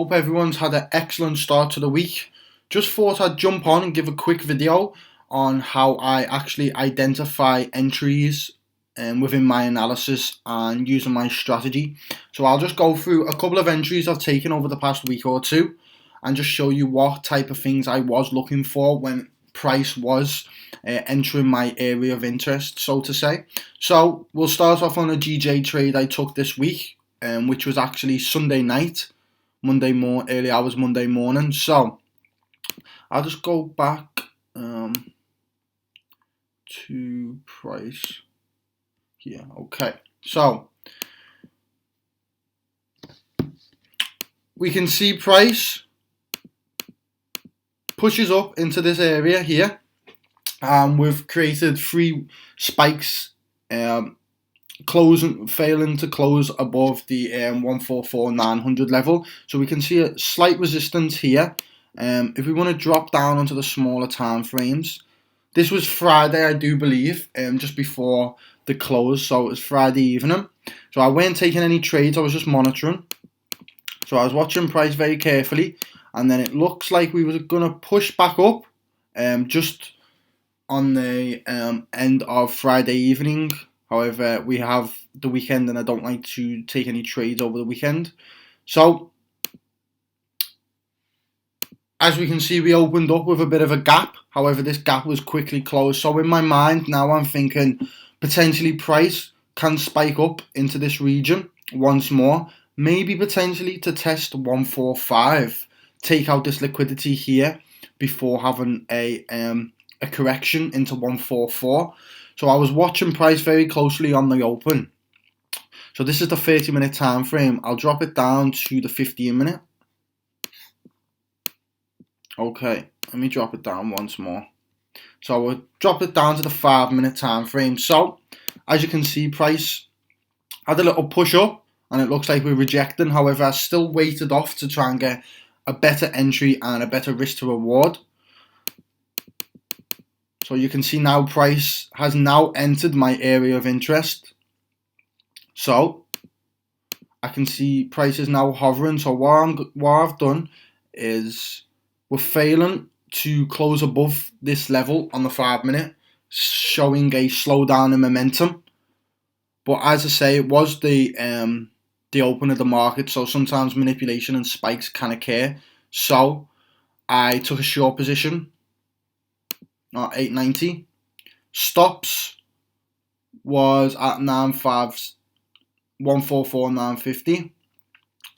Hope everyone's had an excellent start to the week. Just thought I'd jump on and give a quick video on how I actually identify entries within my analysis and using my strategy. So I'll just go through a couple of entries I've taken over the past week or two and just show you what type of things I was looking for when price was entering my area of interest, so to say. So we'll start off on a GJ trade I took this week, which was actually Sunday night, early hours Monday morning. So I'll just go back to price here. Okay, so we can see price pushes up into this area here. We've created 3 spikes, failing to close above the 144,900 level. So we can see a slight resistance here. If we want to drop down onto the smaller time frames, this was Friday, I do believe, just before the close. So it was Friday evening. So I weren't taking any trades, I was just monitoring. So I was watching price very carefully, and then it looks like we were going to push back up just on the end of Friday evening. However, we have the weekend and I don't like to take any trades over the weekend. So as we can see, we opened up with a bit of a gap. However, this gap was quickly closed. So in my mind now, I'm thinking potentially price can spike up into this region once more. Maybe potentially to test 145. Take out this liquidity here before having a correction into 144. So I was watching price very closely on the open. So this is the 30-minute time frame. I'll drop it down to the 15-minute. Okay, let me drop it down once more. So we'll drop it down to the 5-minute time frame. So as you can see, price had a little push up and it looks like we're rejecting. However, I still waited off to try and get a better entry and a better risk to reward. So you can see now price has now entered my area of interest. So I can see price is now hovering. So what I've done is we're failing to close above this level on the 5-minute, showing a slowdown in momentum. But as I say, it was the open of the market, so sometimes manipulation and spikes can occur. So I took a short position at 890. Stops was at 144,950.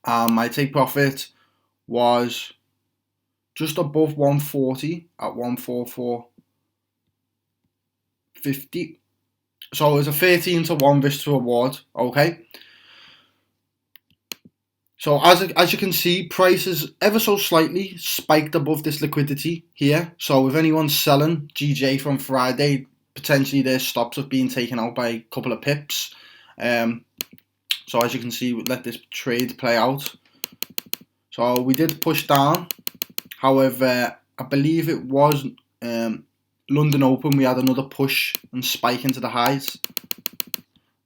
My take profit was just above 140 at 144.50. So it was a 13-to-1 risk to reward. Okay. So as you can see, price is ever so slightly spiked above this liquidity here. So if anyone's selling GJ from Friday, potentially their stops have been taken out by a couple of pips. So as you can see, let this trade play out. So we did push down. However, I believe it was London Open. We had another push and spike into the highs.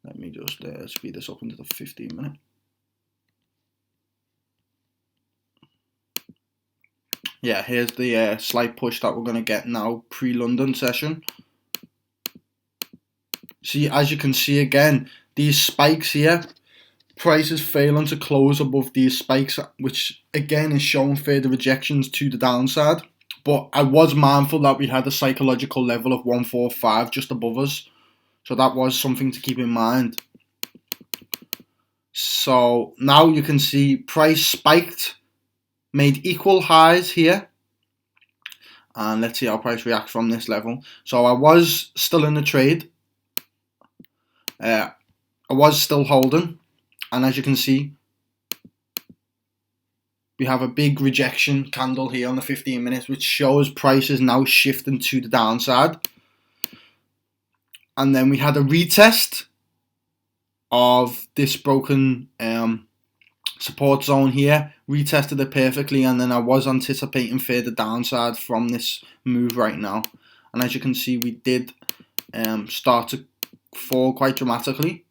Let me just speed this up into the 15-minute. Yeah, here's the slight push that we're going to get now pre-London session. See, as you can see again, these spikes here, price is failing to close above these spikes, which again is showing further rejections to the downside. But I was mindful that we had a psychological level of 145 just above us. So that was something to keep in mind. So now you can see price spiked, made equal highs here. And let's see how price reacts from this level. So I was still in the trade. I was still holding. And as you can see, we have a big rejection candle here on the 15 minutes, which shows price is now shifting to the downside. And then we had a retest of this broken support zone here, retested it perfectly, and then I was anticipating further downside from this move right now. And as you can see, we did start to fall quite dramatically.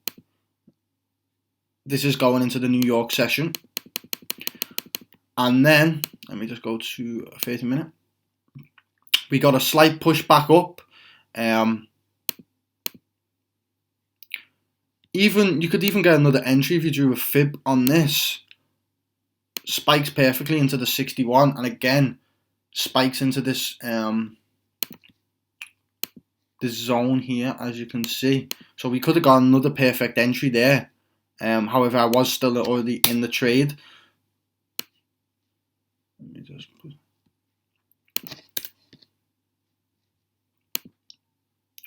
This is going into the New York session. And then let me just go to 30 minute. We got a slight push back up. You could even get another entry if you drew a fib on this. Spikes perfectly into the 61, and again spikes into this this zone here, as you can see. So we could have got another perfect entry there. However, I was still already in the trade. Let me just put...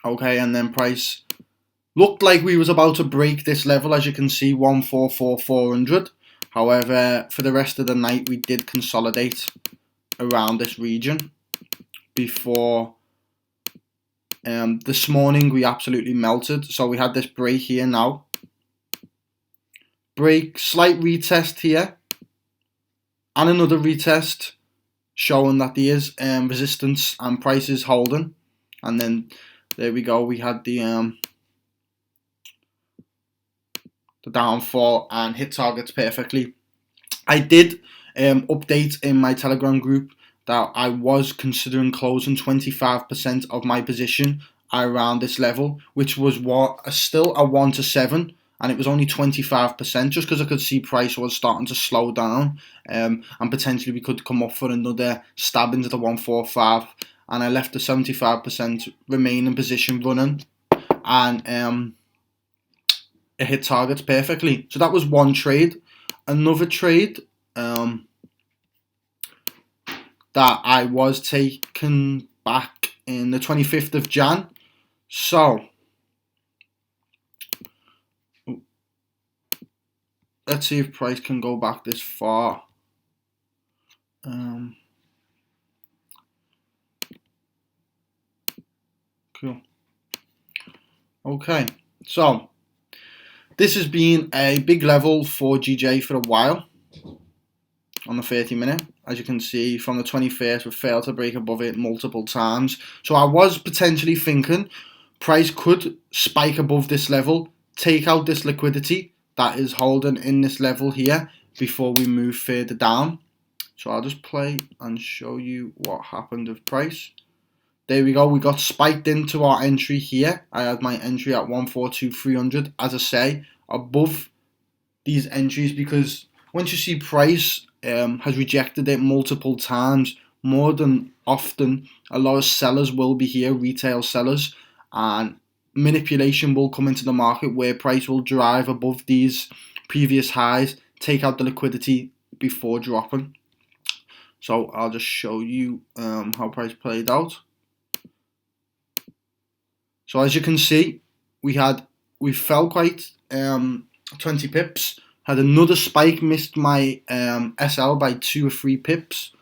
Okay, and then price looked like we was about to break this level, as you can see, 144,400. However, for the rest of the night, we did consolidate around this region before this morning we absolutely melted. So we had this break here now. Break, slight retest here, and another retest showing that there is resistance and price is holding. And then there we go, we had the downfall and hit targets perfectly. I did update in my Telegram group that I was considering closing 25% of my position around this level, which was still a 1 to 7, and it was only 25%, just because I could see price was starting to slow down, and potentially we could come up for another stab into the 145, and I left the 75% remaining position running, and it hit targets perfectly. So that was one trade. Another trade that I was taken back in the 25th of Jan. So let's see if price can go back this far. Cool. Okay, so this has been a big level for GJ for a while on the 30 minute. As you can see, from the 21st, we failed to break above it multiple times. So I was potentially thinking price could spike above this level, take out this liquidity that is holding in this level here before we move further down. So I'll just play and show you what happened with price. There we go, we got spiked into our entry here. I had my entry at 142,300, as I say, above these entries, because once you see price has rejected it multiple times, more than often, a lot of sellers will be here, retail sellers, and manipulation will come into the market where price will drive above these previous highs, take out the liquidity before dropping. So I'll just show you how price played out. So as you can see, we fell quite 20 pips, had another spike, missed my SL by 2 or 3 pips.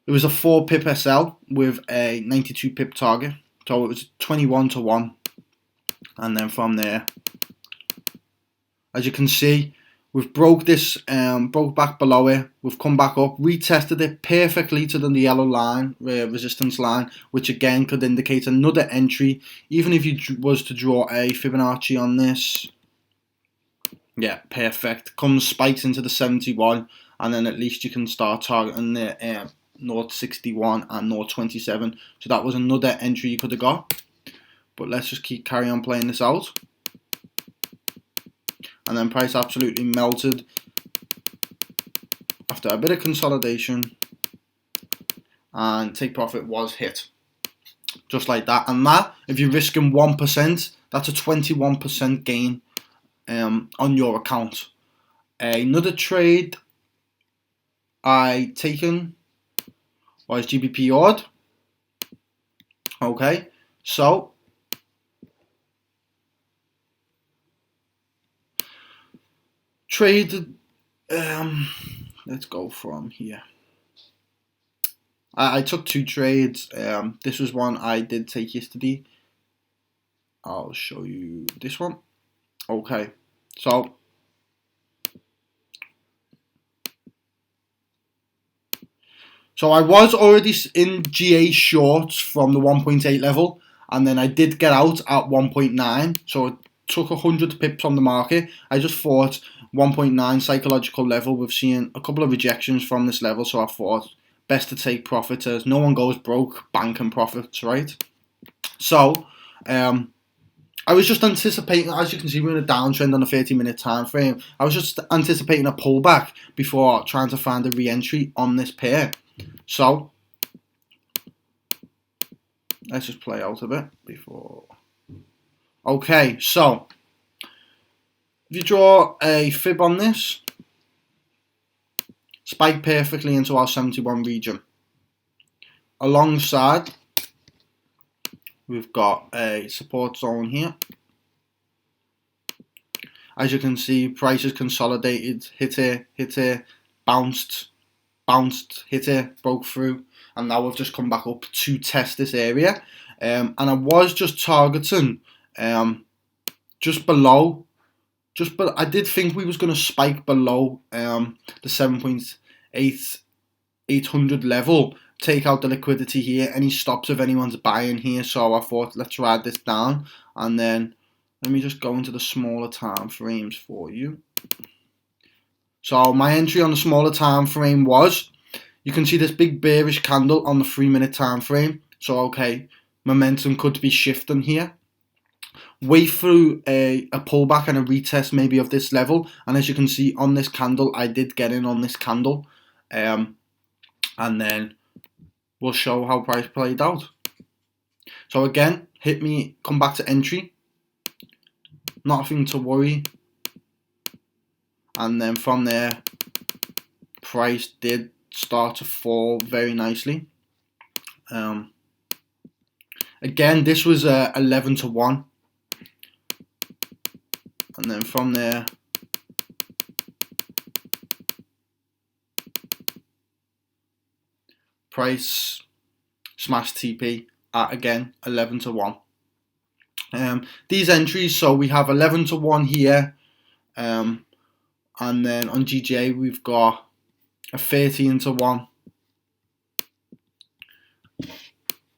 It was a 4 pip SL with a 92 pip target, so it was 21 to 1. And then from there, as you can see, we've broke back below it, we've come back up, retested it perfectly to the yellow line, resistance line, which again could indicate another entry, even if you was to draw a Fibonacci on this. Yeah, perfect. Comes, spikes into the 71, and then at least you can start targeting the 0.61 and 0.27. So that was another entry you could have got. But let's just carry on playing this out. And then price absolutely melted after a bit of consolidation, and take profit was hit. Just like that. And that, if you're risking 1%, that's a 21% gain on your account. Another trade I taken was GBP odd. Okay, so traded. Let's go from here. I took 2 trades. This was one I did take yesterday. I'll show you this one. Okay, so I was already in GA shorts from the 1.8 level, and then I did get out at 1.9, so it took 100 pips on the market. I just thought 1.9 psychological level. We've seen a couple of rejections from this level, so I thought best to take profits, as no one goes broke banking profits, right? So I was just anticipating, as you can see, we're in a downtrend on a 30-minute time frame. I was just anticipating a pullback before trying to find a re-entry on this pair. So let's just play out a bit before. Okay, so if you draw a fib on this, spike perfectly into our 71 region. Alongside, we've got a support zone here. As you can see, price is consolidated, hit here, bounced, hit here, broke through, and now we've just come back up to test this area. And I was just targeting just below, but I did think we was going to spike below the 7.800 level, take out the liquidity here, any stops if anyone's buying here. So I thought, let's ride this down, and then let me just go into the smaller time frames for you. So my entry on the smaller time frame was, you can see this big bearish candle on the 3-minute time frame. So okay, momentum could be shifting here. Wait through a pullback and a retest maybe of this level, and as you can see on this candle, I did get in on this candle, and then we'll show how price played out. So again, come back to entry, nothing to worry, and then from there price did start to fall very nicely. Again, this was 11 to 1, and then from there price smashed TP at again 11 to 1. These entries, so we have 11 to 1 here, and then on GJ we've got a 13 to 1,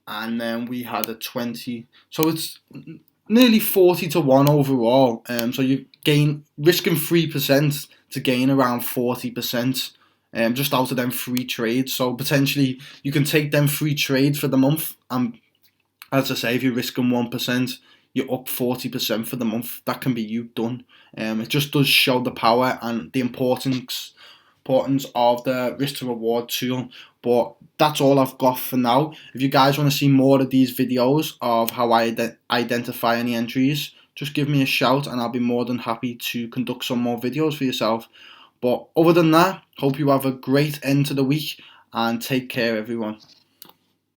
and then we had a 20, so it's nearly 40 to 1 overall. So you risking 3% to gain around 40%, just out of them 3 trades. So potentially you can take them 3 trades for the month, and as I say, if you're risking 1%, you're up 40% for the month. That can be you done. It just does show the power and the importance of the risk to reward tool. But that's all I've got for now. If you guys want to see more of these videos of how I identify any entries, just give me a shout and I'll be more than happy to conduct some more videos for yourself. But other than that, hope you have a great end to the week and take care, everyone.